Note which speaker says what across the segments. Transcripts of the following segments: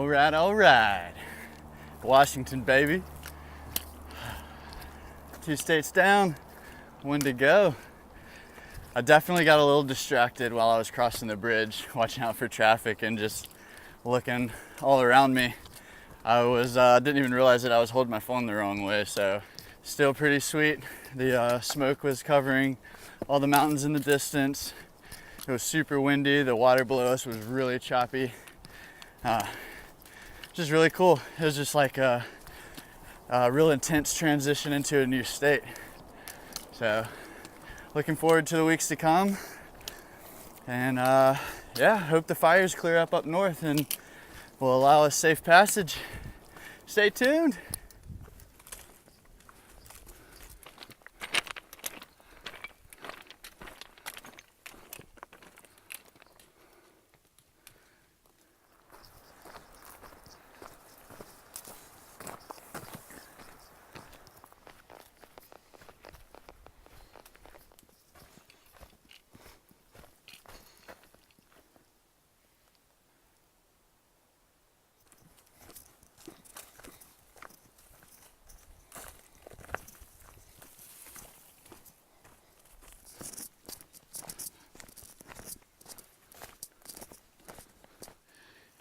Speaker 1: All right. Washington, baby. 2 states down, 1 to go. I definitely got a little distracted while I was crossing the bridge, watching out for traffic and just looking all around me. I was didn't even realize that I was holding my phone the wrong way, so still pretty sweet. The smoke was covering all the mountains in the distance. It was super windy. The water below us was really choppy. Just really cool. It was just like a real intense transition into a new state. So looking forward to the weeks to come. And yeah, hope the fires clear up north and will allow us safe passage. Stay tuned.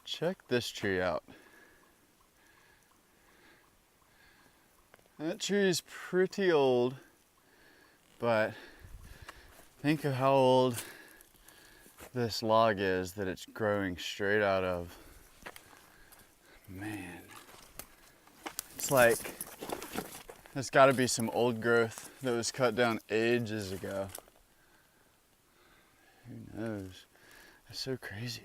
Speaker 1: Check this tree out. That tree is pretty old, but think of how old this log is that it's growing straight out of. Man, it's like there's got to be some old growth that was cut down ages ago. Who knows? That's so crazy.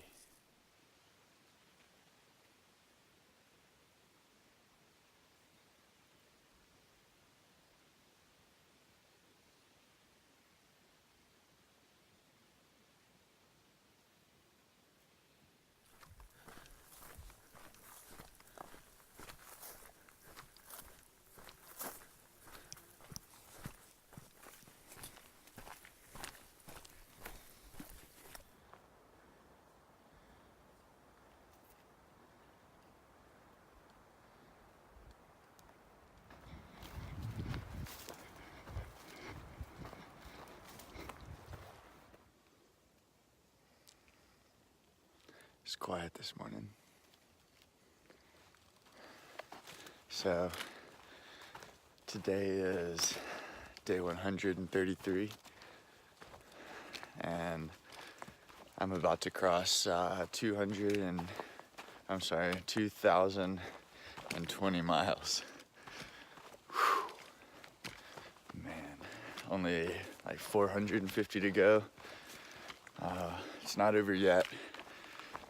Speaker 1: It's quiet this morning. So today is day 133 and I'm about to cross 2,020 miles. Whew. Man, only like 450 to go. It's not over yet.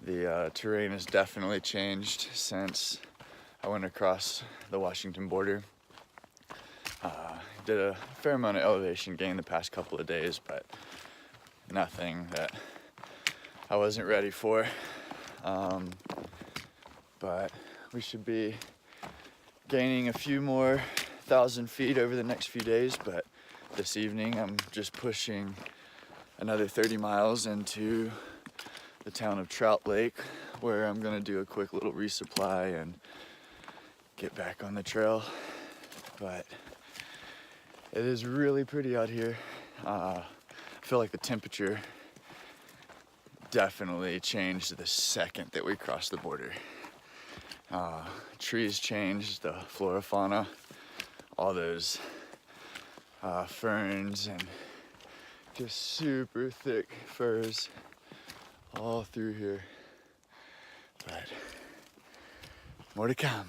Speaker 1: The terrain has definitely changed since I went across the Washington border. Did a fair amount of elevation gain the past couple of days, but nothing that I wasn't ready for. But we should be gaining a few more 1,000 feet over the next few days, but this evening I'm just pushing another 30 miles into the town of Trout Lake, where I'm gonna do a quick little resupply and get back on the trail. But it is really pretty out here. I feel like the temperature definitely changed the second that we crossed the border. Trees changed, the flora fauna, all those ferns and just super thick firs all through here, but more to come.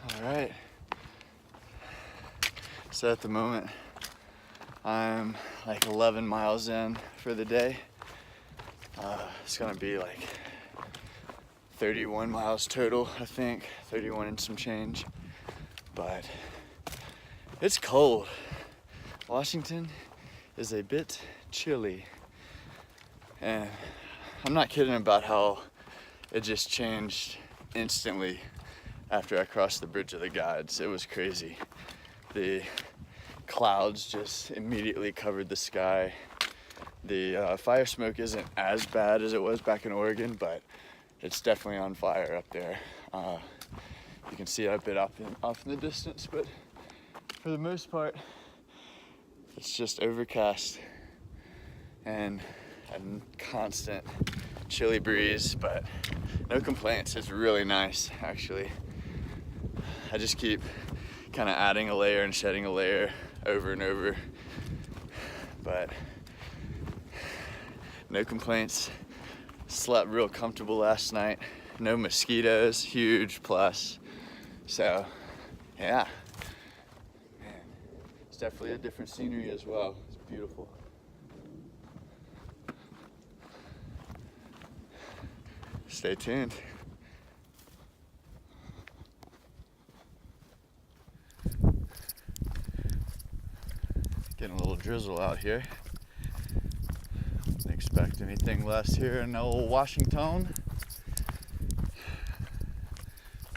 Speaker 1: All right, so at the moment I'm like 11 miles in for the day. It's gonna be like 31 miles total, I think, 31 and some change, but it's cold. Washington is a bit chilly, and I'm not kidding about how it just changed instantly after I crossed the Bridge of the Gods. It was crazy. The clouds just immediately covered the sky. The fire smoke isn't as bad as it was back in Oregon, but it's definitely on fire up there. You can see it a bit off in the distance, but for the most part, it's just overcast and a constant chilly breeze, but no complaints. It's really nice, actually. I just keep kind of adding a layer and shedding a layer over and over, but no complaints. Slept real comfortable last night. No mosquitoes, huge plus. So, yeah. Man, it's definitely a different scenery as well. It's beautiful. Stay tuned. Getting a little drizzle out here. Didn't expect anything less here in old Washington.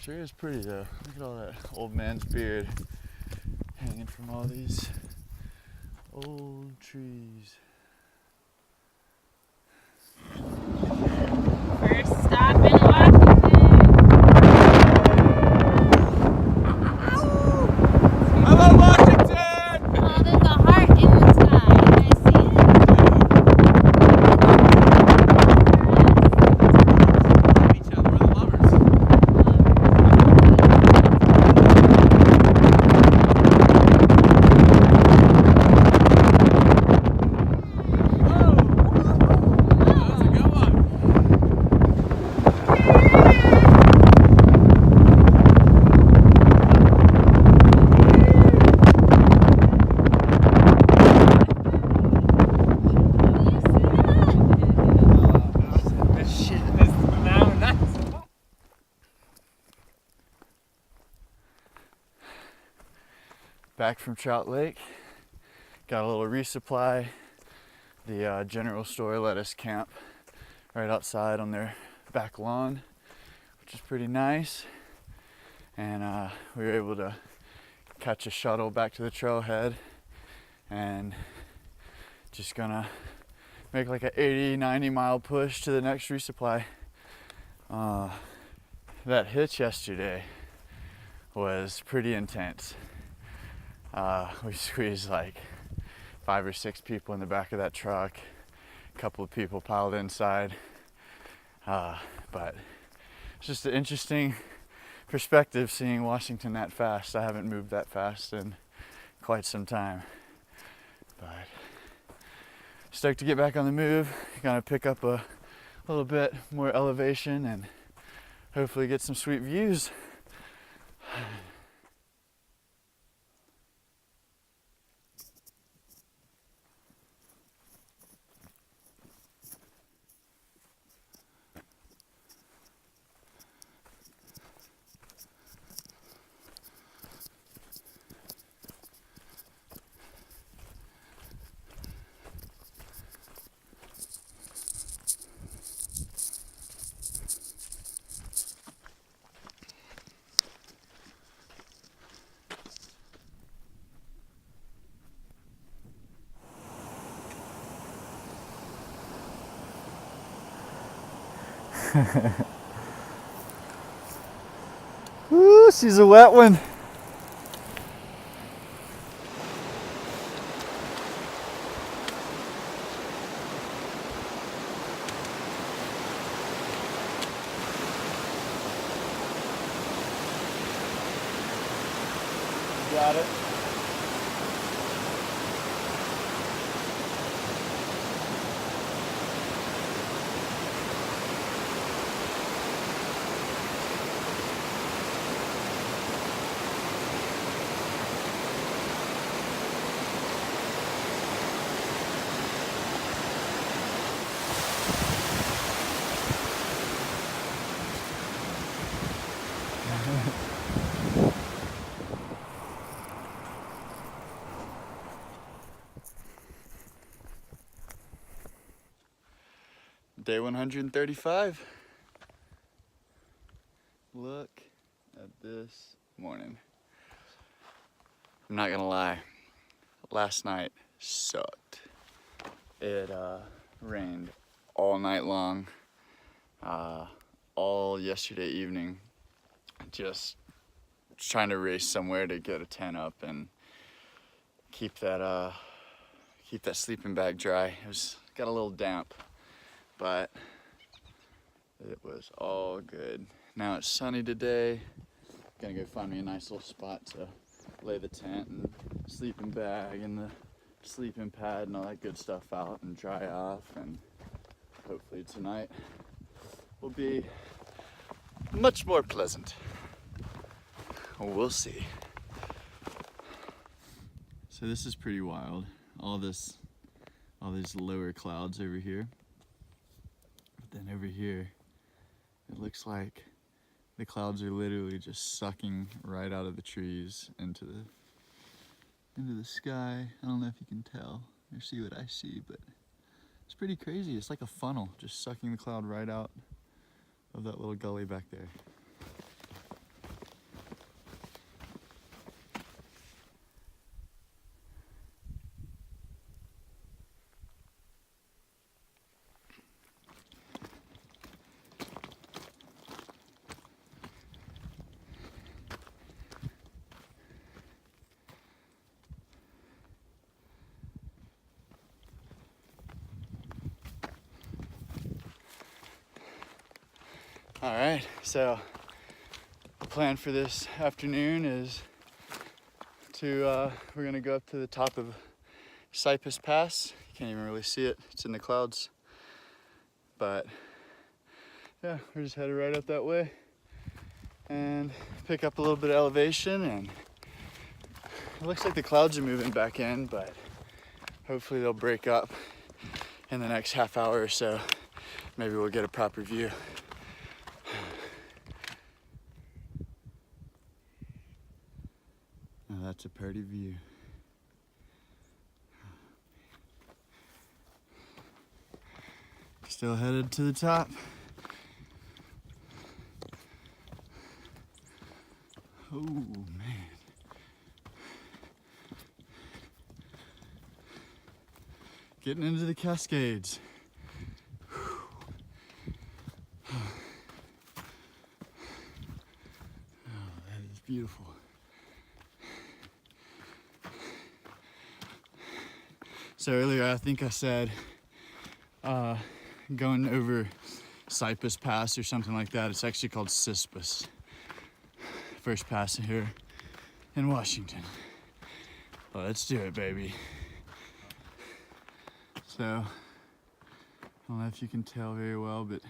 Speaker 1: Sure is pretty though. Look at all that old man's beard hanging from all these old trees.
Speaker 2: First stop in Washington.
Speaker 1: Hello, Washington!
Speaker 2: Oh, there's a heart in the sky. You guys see it?
Speaker 3: Each other, we're the lovers.
Speaker 1: Back from Trout Lake, got a little resupply. The general store let us camp right outside on their back lawn, which is pretty nice. And we were able to catch a shuttle back to the trailhead, and just gonna make like an 80-90 mile push to the next resupply. That hitch yesterday was pretty intense. We squeezed like 5 or 6 people in the back of that truck. A couple of people piled inside. But it's just an interesting perspective seeing Washington that fast. I haven't moved that fast in quite some time. But stoked to get back on the move. Gonna pick up a little bit more elevation and hopefully get some sweet views. Ooh, she's a wet one. Got it. Day 135. Look at this morning. I'm not gonna lie, last night sucked. It rained all night long, all yesterday evening. Just trying to race somewhere to get a tent up and keep that sleeping bag dry. It got a little damp, but it was all good. Now it's sunny today. Gonna go find me a nice little spot to lay the tent and sleeping bag and the sleeping pad and all that good stuff out and dry off, and hopefully tonight will be much more pleasant. We'll see. So this is pretty wild. All these lower clouds over here. But then over here, it looks like the clouds are literally just sucking right out of the trees into the sky. I don't know if you can tell or see what I see, but it's pretty crazy. It's like a funnel, just sucking the cloud right out of that little gully back there. All right, so the plan for this afternoon is we're gonna go up to the top of Cypress Pass. You can't even really see it, it's in the clouds. But yeah, we're just headed right up that way and pick up a little bit of elevation, and it looks like the clouds are moving back in, but hopefully they'll break up in the next half hour or so. Maybe we'll get a proper view. Now that's a pretty view. Still headed to the top. Oh man. Getting into the Cascades. Oh, that is beautiful. So earlier I think I said going over Cypress Pass or something like that. It's actually called Cispus. First pass here in Washington. Well, let's do it, baby. So, I don't know if you can tell very well, but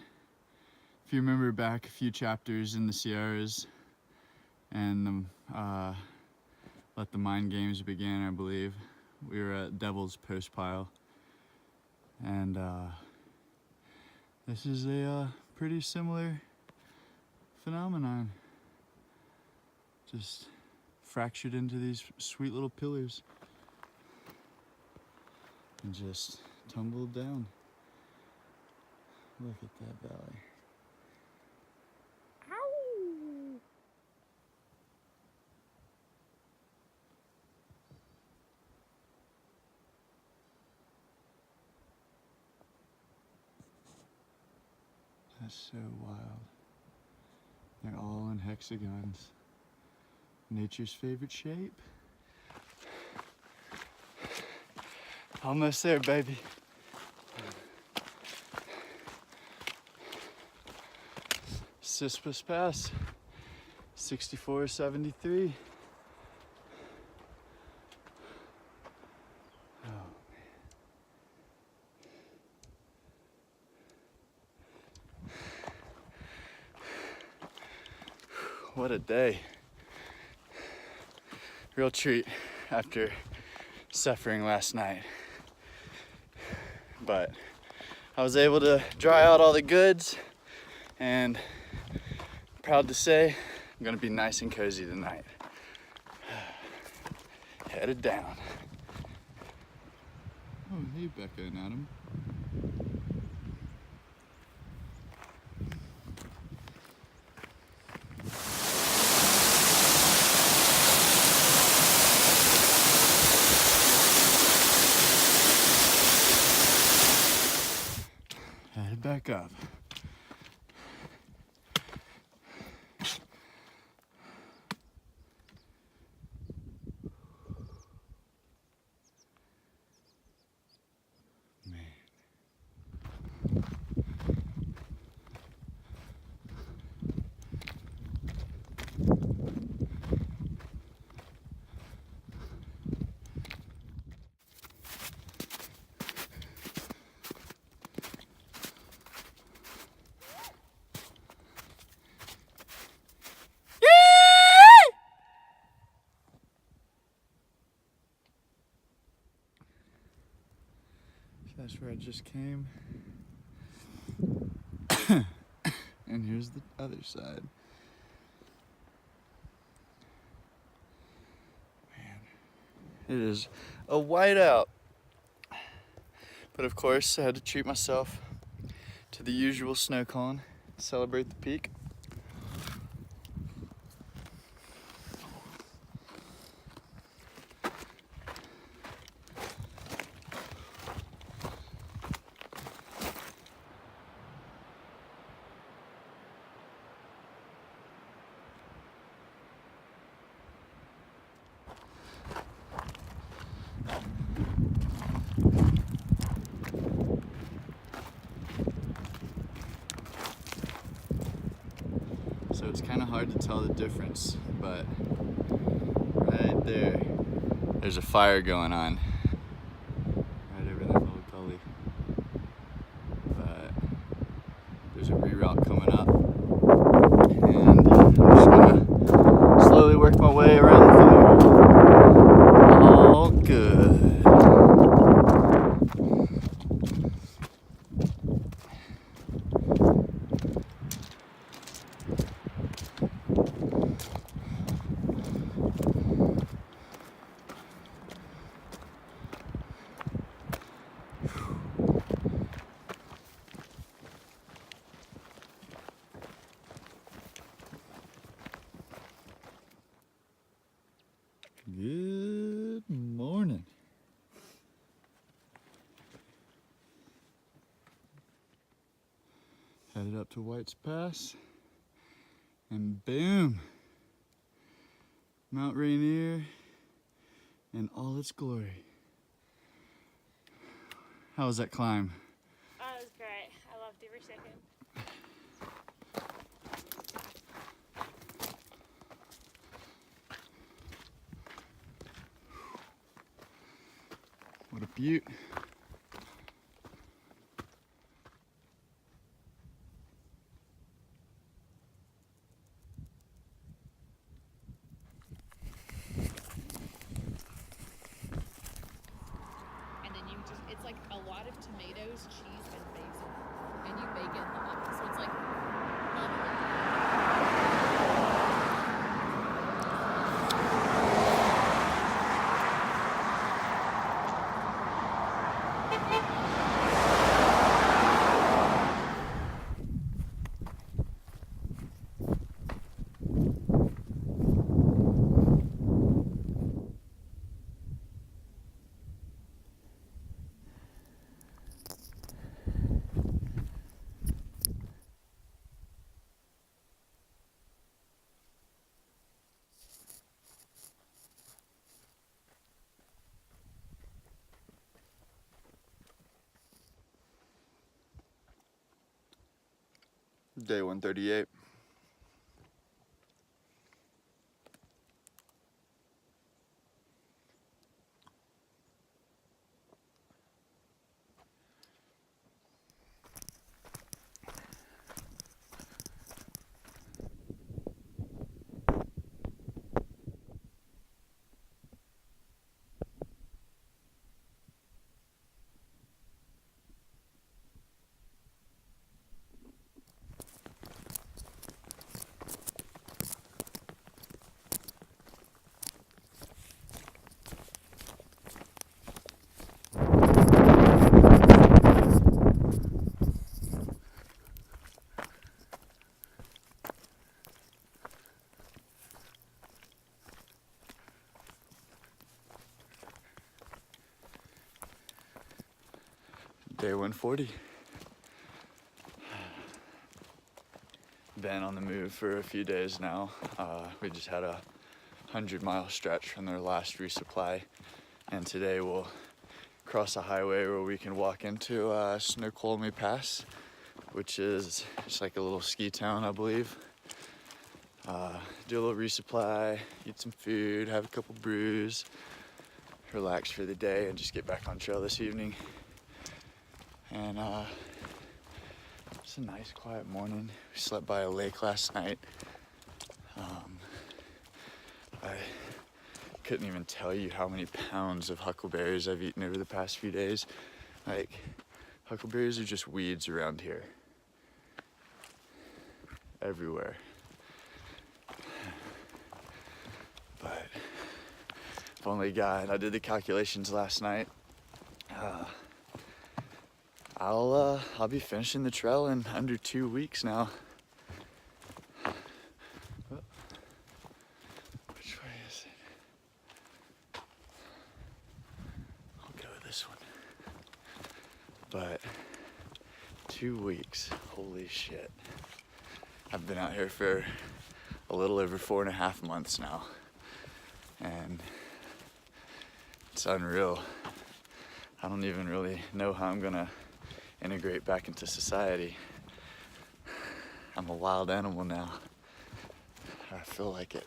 Speaker 1: if you remember back a few chapters in the Sierras and Let the Mind Games Begin, I believe, we were at Devil's Post Pile, and this is a pretty similar phenomenon. Just fractured into these sweet little pillars and just tumbled down. Look at that valley. Ow! That's so wild. They're all in hexagons. Nature's favorite shape. Almost there, baby. Cispus Pass, 6473. Oh, man. What a day. Real treat after suffering last night. But I was able to dry out all the goods, and proud to say I'm gonna be nice and cozy tonight. Headed down. Oh, hey Becca and Adam. back up. That's where I just came. And here's the other side. Man, it is a whiteout. But of course, I had to treat myself to the usual snow cone, celebrate the peak. So it's kind of hard to tell the difference, but right there's a fire going on right over that little gully. But there's a reroute coming up, and I'm just gonna slowly work my way around the fire. All good. Good morning. Headed up to White's Pass, and boom, Mount Rainier in all its glory. How was that climb?
Speaker 2: Oh, it was great. I loved every second.
Speaker 1: What a beaut.
Speaker 4: And then you just, it's like a lot of tomatoes, cheese, and basil. And you bake it in the oven. So it's like
Speaker 1: Day 138. Day 140. been on the move for a few days now. We just had a 100-mile stretch from their last resupply, and today we'll cross a highway where we can walk into Snoqualmie Pass, which is just like a little ski town, I believe. Do a little resupply, eat some food, have a couple brews, relax for the day, and just get back on trail this evening. And it's a nice quiet morning. We slept by a lake last night. I couldn't even tell you how many pounds of huckleberries I've eaten over the past few days. Like, huckleberries are just weeds around here. Everywhere. But if only God, I did the calculations last night. I'll be finishing the trail in under 2 weeks now. Which way is it? I'll go this one. But 2 weeks, holy shit. I've been out here for a little over 4.5 months now. And it's unreal. I don't even really know how I'm gonna integrate back into society. I'm a wild animal now. I feel like it.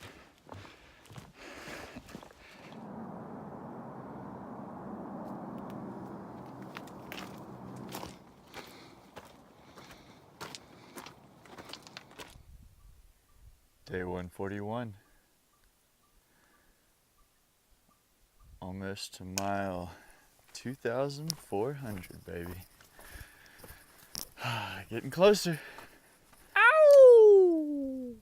Speaker 1: Day 141. Almost to mile 2,400, baby. Getting closer. Ow!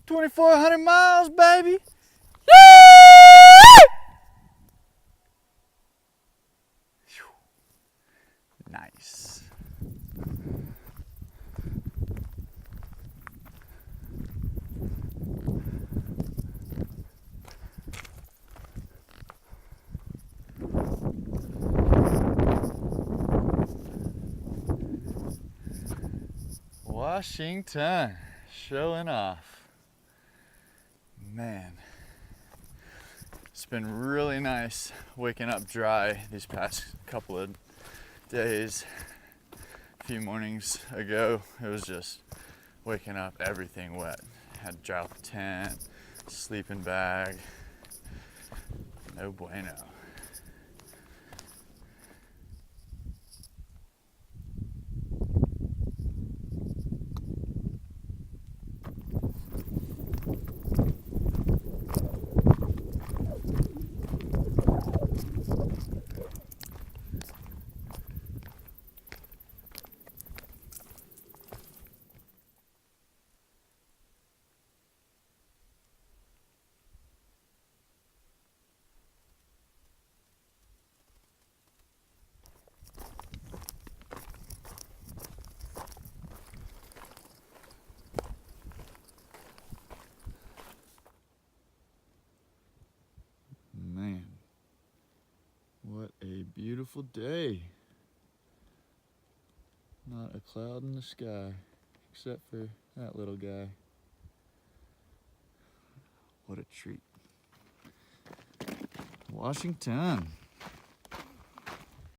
Speaker 1: 2,400 miles, baby. Nice. Washington, showing off. Man, it's been really nice waking up dry these past couple of days. A few mornings ago, it was just waking up everything wet. Had to drop the tent, sleeping bag, no bueno. Man, what a beautiful day. Not a cloud in the sky, except for that little guy. What a treat. Washington.